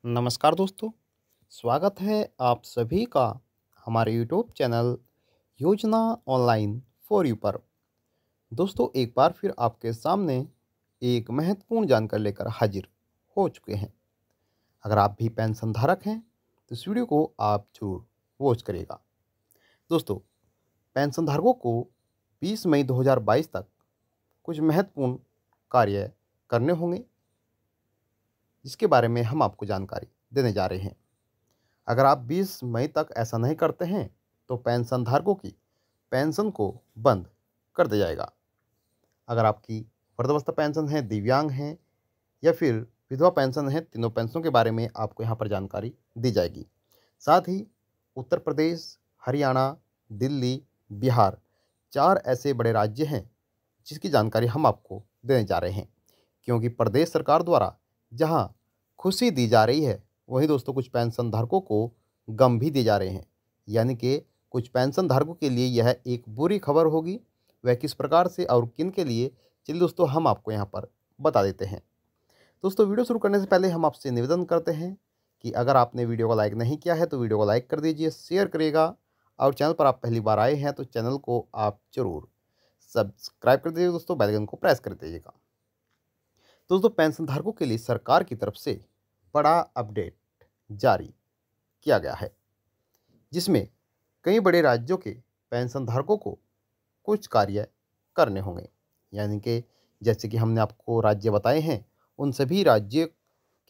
नमस्कार दोस्तों, स्वागत है आप सभी का हमारे यूट्यूब चैनल योजना ऑनलाइन फॉर यू पर। दोस्तों, एक बार फिर आपके सामने एक महत्वपूर्ण जानकारी लेकर हाजिर हो चुके हैं। अगर आप भी पेंशन धारक हैं तो इस वीडियो को आप जरूर वॉच करिएगा। दोस्तों, पेंशन धारकों को 20 मई 2022 तक कुछ महत्वपूर्ण कार्य करने होंगे, जिसके बारे में हम आपको जानकारी देने जा रहे हैं। अगर आप 20 मई तक ऐसा नहीं करते हैं तो पेंशन धारकों की पेंशन को बंद कर दिया जाएगा। अगर आपकी वृद्धावस्था पेंशन है, दिव्यांग हैं या फिर विधवा पेंशन है, तीनों पेंशनों के बारे में आपको यहाँ पर जानकारी दी जाएगी। साथ ही उत्तर प्रदेश, हरियाणा, दिल्ली, बिहार 4 ऐसे बड़े राज्य हैं जिसकी जानकारी हम आपको देने जा रहे हैं, क्योंकि प्रदेश सरकार द्वारा जहाँ खुशी दी जा रही है, वहीं दोस्तों कुछ पेंशन धारकों को गम भी दिए जा रहे हैं। यानी कि कुछ पेंशन धारकों के लिए यह एक बुरी खबर होगी। वह किस प्रकार से और किन के लिए, चलिए दोस्तों हम आपको यहाँ पर बता देते हैं। दोस्तों, वीडियो शुरू करने से पहले हम आपसे निवेदन करते हैं कि अगर आपने वीडियो को लाइक नहीं किया है तो वीडियो को लाइक कर दीजिए, शेयर करिएगा, और चैनल पर आप पहली बार आए हैं तो चैनल को आप जरूर सब्सक्राइब कर दीजिए। दोस्तों, बेल आइकन को प्रेस कर दीजिएगा। दोस्तों, पेंशन धारकों के लिए सरकार की तरफ से बड़ा अपडेट जारी किया गया है, जिसमें कई बड़े राज्यों के पेंशन धारकों को कुछ कार्य करने होंगे। यानी कि जैसे कि हमने आपको राज्य बताए हैं, उन सभी राज्य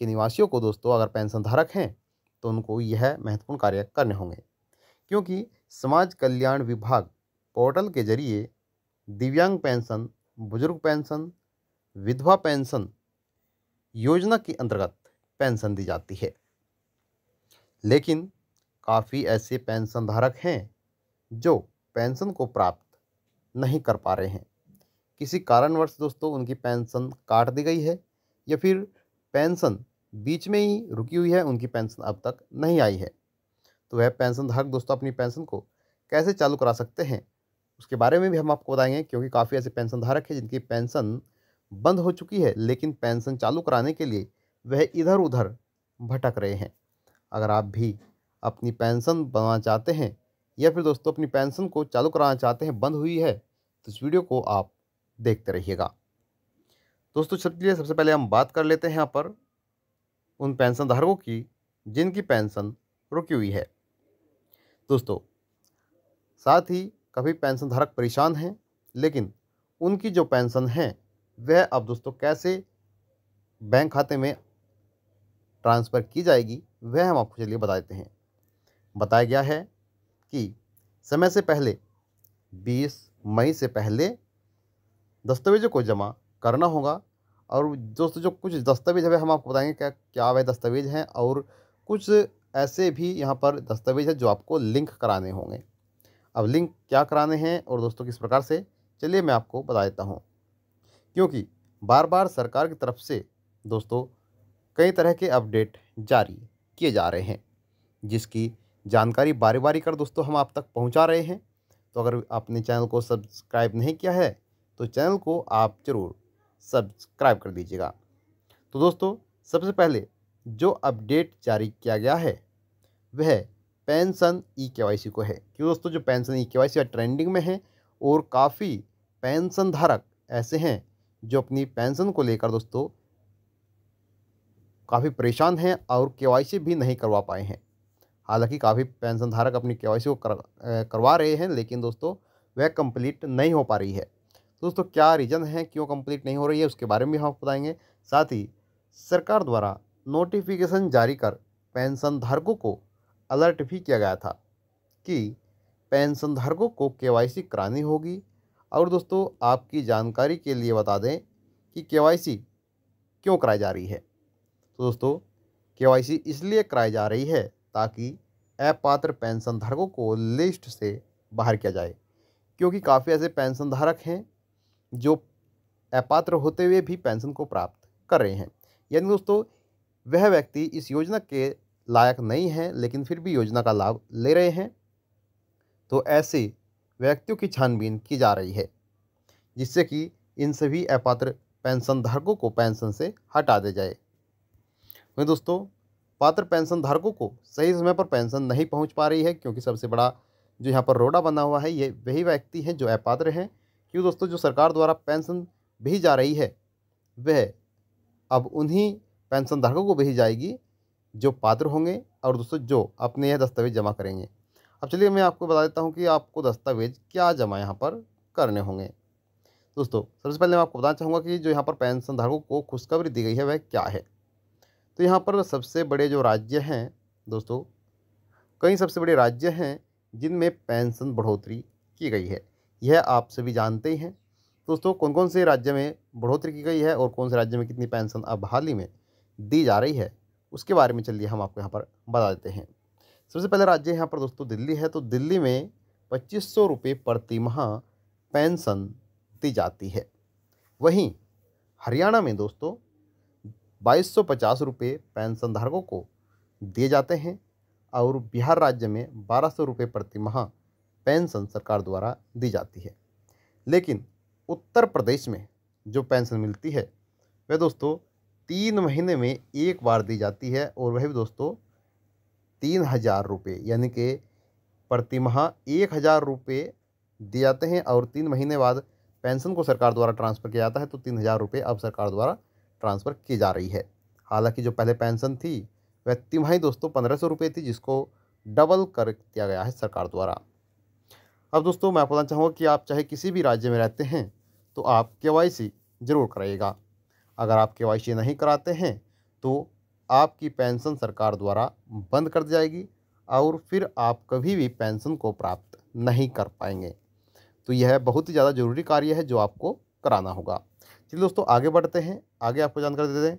के निवासियों को दोस्तों, अगर पेंशन धारक हैं तो उनको यह महत्वपूर्ण कार्य करने होंगे, क्योंकि समाज कल्याण विभाग पोर्टल के जरिए दिव्यांग पेंशन, बुजुर्ग पेंशन, विधवा पेंशन योजना के अंतर्गत पेंशन दी जाती है। लेकिन काफ़ी ऐसे पेंशन धारक हैं जो पेंशन को प्राप्त नहीं कर पा रहे हैं। किसी कारणवश दोस्तों उनकी पेंशन काट दी गई है, या फिर पेंशन बीच में ही रुकी हुई है, उनकी पेंशन अब तक नहीं आई है। तो वह पेंशन धारक दोस्तों अपनी पेंशन को कैसे चालू करा सकते हैं, उसके बारे में भी हम आपको बताएंगे, क्योंकि काफ़ी ऐसे पेंशन धारक हैं जिनकी पेंशन बंद हो चुकी है, लेकिन पेंशन चालू कराने के लिए वह इधर उधर भटक रहे हैं। अगर आप भी अपनी पेंशन बनवाना चाहते हैं या फिर दोस्तों अपनी पेंशन को चालू कराना चाहते हैं, बंद हुई है, तो इस वीडियो को आप देखते रहिएगा। दोस्तों, चलिए सबसे पहले हम बात कर लेते हैं यहाँ पर उन पेंशन धारकों की जिनकी पेंशन रुकी हुई है। दोस्तों, साथ ही कभी पेंशन धारक परेशान हैं, लेकिन उनकी जो पेंशन है वह अब दोस्तों कैसे बैंक खाते में ट्रांसफ़र की जाएगी, वह हम आपको चलिए बता देते हैं। बताया गया है कि समय से पहले 20 मई से पहले दस्तावेज़ों को जमा करना होगा। और दोस्तों जो कुछ दस्तावेज़ है हम आपको बताएंगे क्या क्या वह दस्तावेज़ हैं, और कुछ ऐसे भी यहाँ पर दस्तावेज़ है जो आपको लिंक कराने होंगे। अब लिंक क्या कराने हैं और दोस्तों किस प्रकार से, चलिए मैं आपको बता देता हूँ। क्योंकि बार बार सरकार की तरफ से दोस्तों कई तरह के अपडेट जारी किए जा रहे हैं, जिसकी जानकारी बारी बारी कर दोस्तों हम आप तक पहुंचा रहे हैं। तो अगर आपने चैनल को सब्सक्राइब नहीं किया है तो चैनल को आप ज़रूर सब्सक्राइब कर दीजिएगा। तो दोस्तों, सबसे पहले जो अपडेट जारी किया गया है वह पेंशन ई-केवाईसी को है। क्यों दोस्तों, जो पेंशन ई-केवाईसी ट्रेंडिंग में है और काफ़ी पेंशन धारक ऐसे हैं जो अपनी पेंशन को लेकर दोस्तों काफ़ी परेशान हैं और केवाईसी भी नहीं करवा पाए हैं। हालांकि काफ़ी पेंशन धारक अपनी केवाईसी को करवा रहे हैं, लेकिन दोस्तों वह कंप्लीट नहीं हो पा रही है। दोस्तों, क्या रीज़न है क्यों कंप्लीट नहीं हो रही है, उसके बारे में भी हम आपको बताएंगे। साथ ही सरकार द्वारा नोटिफिकेशन जारी कर पेंशन धारकों को अलर्ट भी किया गया था कि पेंशन धारकों को केवाईसी करानी होगी। और दोस्तों आपकी जानकारी के लिए बता दें कि केवाईसी क्यों कराई जा रही है। तो दोस्तों केवाईसी इसलिए कराई जा रही है ताकि अपात्र पेंशन धारकों को लिस्ट से बाहर किया जाए, क्योंकि काफ़ी ऐसे पेंशन धारक हैं जो अपात्र होते हुए भी पेंशन को प्राप्त कर रहे हैं। यानी दोस्तों वह व्यक्ति इस योजना के लायक नहीं है, लेकिन फिर भी योजना का लाभ ले रहे हैं। तो ऐसे व्यक्तियों की छानबीन की जा रही है, जिससे कि इन सभी अपात्र पेंशन धारकों को पेंशन से हटा दिया जाए। वहीं दोस्तों पात्र पेंशन धारकों को सही समय पर पेंशन नहीं पहुंच पा रही है, क्योंकि सबसे बड़ा जो यहाँ पर रोड़ा बना हुआ है ये वही व्यक्ति हैं जो अपात्र हैं। क्यों दोस्तों, जो सरकार द्वारा पेंशन भेजी जा रही है वह अब उन्हीं पेंशन धारकों को भेजी जाएगी जो पात्र होंगे और दोस्तों जो अपने यह दस्तावेज जमा करेंगे। अब चलिए मैं आपको बता देता हूँ कि आपको दस्तावेज क्या जमा यहाँ पर करने होंगे। दोस्तों सबसे पहले मैं आपको बताना चाहूँगा कि जो यहाँ पर पेंशन धारकों को खुशखबरी दी गई है वह क्या है। तो यहाँ पर सबसे बड़े जो राज्य हैं दोस्तों, कई सबसे बड़े राज्य हैं जिनमें पेंशन बढ़ोतरी की गई है, यह आप सभी जानते ही हैं। दोस्तों कौन कौन से राज्य में बढ़ोतरी की गई है और कौन से राज्य में कितनी पेंशन अब हाल ही में दी जा रही है, उसके बारे में चलिए हम आपको यहाँ पर बता देते हैं। सबसे पहले राज्य यहाँ पर दोस्तों दिल्ली है। तो दिल्ली में 2500 रुपये प्रति माह पेंशन दी जाती है। वहीं हरियाणा में दोस्तों 2250 रुपये पेंशन धारकों को दिए जाते हैं और बिहार राज्य में 1200 रुपये प्रति माह पेंशन सरकार द्वारा दी जाती है। लेकिन उत्तर प्रदेश में जो पेंशन मिलती है वह दोस्तों 3 महीने में एक बार दी जाती है और वह भी दोस्तों 3000 रुपये, यानी कि प्रति माह 1000 रुपये दिए जाते हैं और 3 महीने बाद पेंशन को सरकार द्वारा ट्रांसफ़र किया जाता है। तो 3000 रुपये अब सरकार द्वारा ट्रांसफ़र की जा रही है। हालांकि जो पहले पेंशन थी वह तिमाही दोस्तों 1500 रुपये थी, जिसको डबल कर दिया गया है सरकार द्वारा। अब दोस्तों मैं आपको बताना चाहूँगा कि आप चाहे किसी भी राज्य में रहते हैं तो आप केवाईसी ज़रूर कराइएगा। अगर आप केवाईसी नहीं कराते हैं तो आपकी पेंशन सरकार द्वारा बंद कर दी जाएगी और फिर आप कभी भी पेंशन को प्राप्त नहीं कर पाएंगे। तो यह बहुत ही ज़्यादा ज़रूरी कार्य है जो आपको कराना होगा। चलिए दोस्तों आगे बढ़ते हैं, आगे आपको जानकारी दे दें।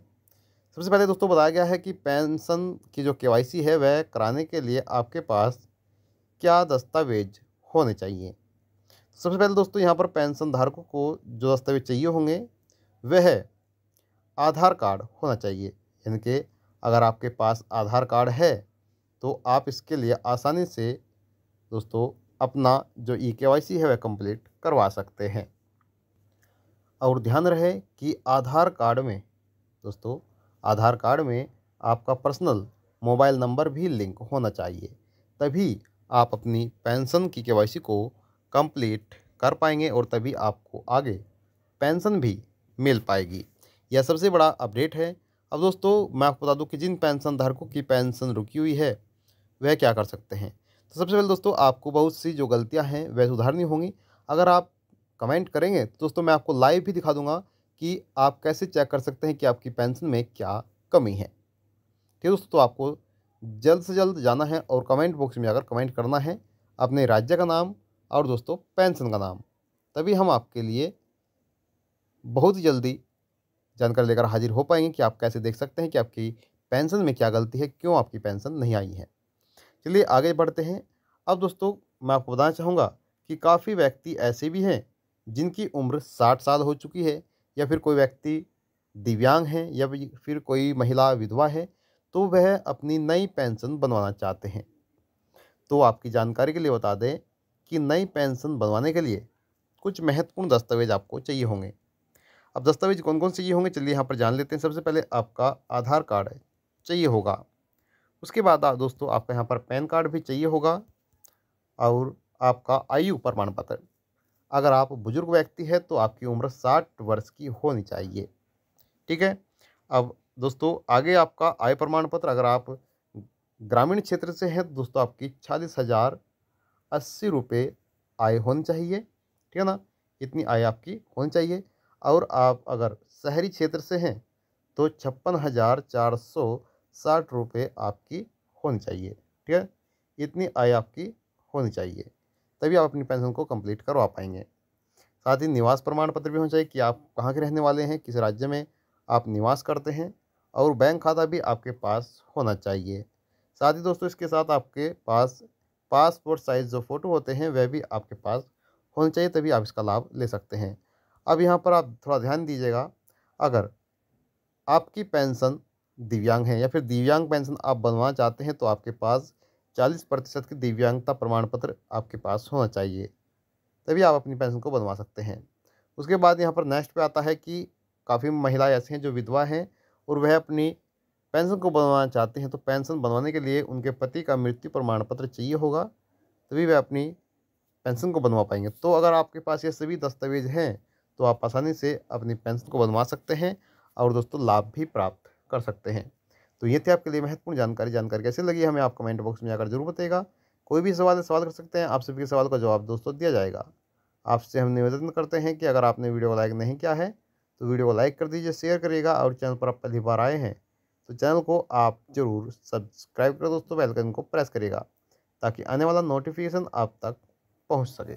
सबसे पहले दोस्तों बताया गया है कि पेंशन की जो केवाईसी है वह कराने के लिए आपके पास क्या दस्तावेज होने चाहिए। सबसे पहले दोस्तों यहाँ पर पेंशन धारकों को जो दस्तावेज चाहिए होंगे वह आधार कार्ड होना चाहिए। यानी कि अगर आपके पास आधार कार्ड है तो आप इसके लिए आसानी से दोस्तों अपना जो केवाईसी है वह कंप्लीट करवा सकते हैं। और ध्यान रहे कि आधार कार्ड में आपका पर्सनल मोबाइल नंबर भी लिंक होना चाहिए, तभी आप अपनी पेंशन की केवाईसी को कंप्लीट कर पाएंगे और तभी आपको आगे पेंशन भी मिल पाएगी। यह सबसे बड़ा अपडेट है। अब दोस्तों मैं आपको बता दूं कि जिन पेंशन धारकों की पेंशन रुकी हुई है वह क्या कर सकते हैं। तो सबसे पहले दोस्तों आपको बहुत सी जो गलतियां हैं वह सुधारनी होंगी। अगर आप कमेंट करेंगे तो दोस्तों मैं आपको लाइव भी दिखा दूंगा कि आप कैसे चेक कर सकते हैं कि आपकी पेंशन में क्या कमी है। ठीक है दोस्तों, तो आपको जल्द से जल्द जाना है और कमेंट बॉक्स में जाकर कमेंट करना है अपने राज्य का नाम और दोस्तों पेंशन का नाम, तभी हम आपके लिए बहुत ही जल्दी जानकारी लेकर हाजिर हो पाएंगे कि आप कैसे देख सकते हैं कि आपकी पेंशन में क्या गलती है, क्यों आपकी पेंशन नहीं आई है। चलिए आगे बढ़ते हैं। अब दोस्तों मैं आपको बताना चाहूँगा कि काफ़ी व्यक्ति ऐसे भी हैं जिनकी उम्र 60 साल हो चुकी है, या फिर कोई व्यक्ति दिव्यांग है, या फिर कोई महिला विधवा है, तो वह अपनी नई पेंशन बनवाना चाहते हैं। तो आपकी जानकारी के लिए बता दें कि नई पेंशन बनवाने के लिए कुछ महत्वपूर्ण दस्तावेज आपको चाहिए होंगे। अब दस्तावेज कौन कौन से चाहिए होंगे चलिए यहाँ पर जान लेते हैं। सबसे पहले आपका आधार कार्ड चाहिए होगा। उसके बाद दोस्तों आपका यहाँ पर पैन कार्ड भी चाहिए होगा और आपका आयु प्रमाण पत्र। अगर आप बुजुर्ग व्यक्ति है तो आपकी उम्र 60 वर्ष की होनी चाहिए। ठीक है। अब दोस्तों आगे आपका आय प्रमाण पत्र, अगर आप ग्रामीण क्षेत्र से हैं तो दोस्तों आपकी 40,080 रुपये आय होनी चाहिए। ठीक है ना, इतनी आय आपकी होनी चाहिए। और आप अगर शहरी क्षेत्र से हैं तो 56,460 रुपये आपकी होनी चाहिए। ठीक है, इतनी आय आपकी होनी चाहिए, तभी आप अपनी पेंशन को कंप्लीट करवा पाएंगे। साथ ही निवास प्रमाण पत्र भी होना चाहिए कि आप कहाँ के रहने वाले हैं, किस राज्य में आप निवास करते हैं, और बैंक खाता भी आपके पास होना चाहिए। साथ ही दोस्तों इसके साथ आपके पास पासपोर्ट साइज़ जो फ़ोटो होते हैं वह भी आपके पास होने चाहिए, तभी आप इसका लाभ ले सकते हैं। अब यहाँ पर आप थोड़ा ध्यान दीजिएगा, अगर आपकी पेंशन दिव्यांग है या फिर दिव्यांग पेंशन आप बनवाना चाहते हैं तो आपके पास 40% की दिव्यांगता प्रमाण पत्र आपके पास होना चाहिए, तभी आप अपनी पेंशन को बनवा सकते हैं। उसके बाद यहाँ पर नेक्स्ट पे आता है कि काफ़ी महिलाएं ऐसी हैं जो विधवा हैं और वह अपनी पेंशन को बनवाना चाहते हैं तो पेंशन बनवाने के लिए उनके पति का मृत्यु प्रमाण पत्र चाहिए होगा, तभी वे अपनी पेंशन को बनवा पाएंगे। तो अगर आपके पास ये सभी दस्तावेज हैं तो आप आसानी से अपनी पेंशन को बनवा सकते हैं और दोस्तों लाभ भी प्राप्त कर सकते हैं। तो ये थी आपके लिए महत्वपूर्ण जानकारी। जानकारी कैसी लगी हमें आप कमेंट बॉक्स में जाकर जरूर बताइएगा। कोई भी सवाल है सवाल कर सकते हैं, आप सभी के सवाल का जवाब दोस्तों दिया जाएगा। आपसे हम निवेदन करते हैं कि अगर आपने वीडियो को लाइक नहीं किया है तो वीडियो को लाइक कर दीजिए, शेयर करिएगा और चैनल पर आप पहली बार आए हैं तो चैनल को आप ज़रूर सब्सक्राइब करें दोस्तों, बेल आइकन को प्रेस करिएगा ताकि आने वाला नोटिफिकेशन आप तक पहुंच सके।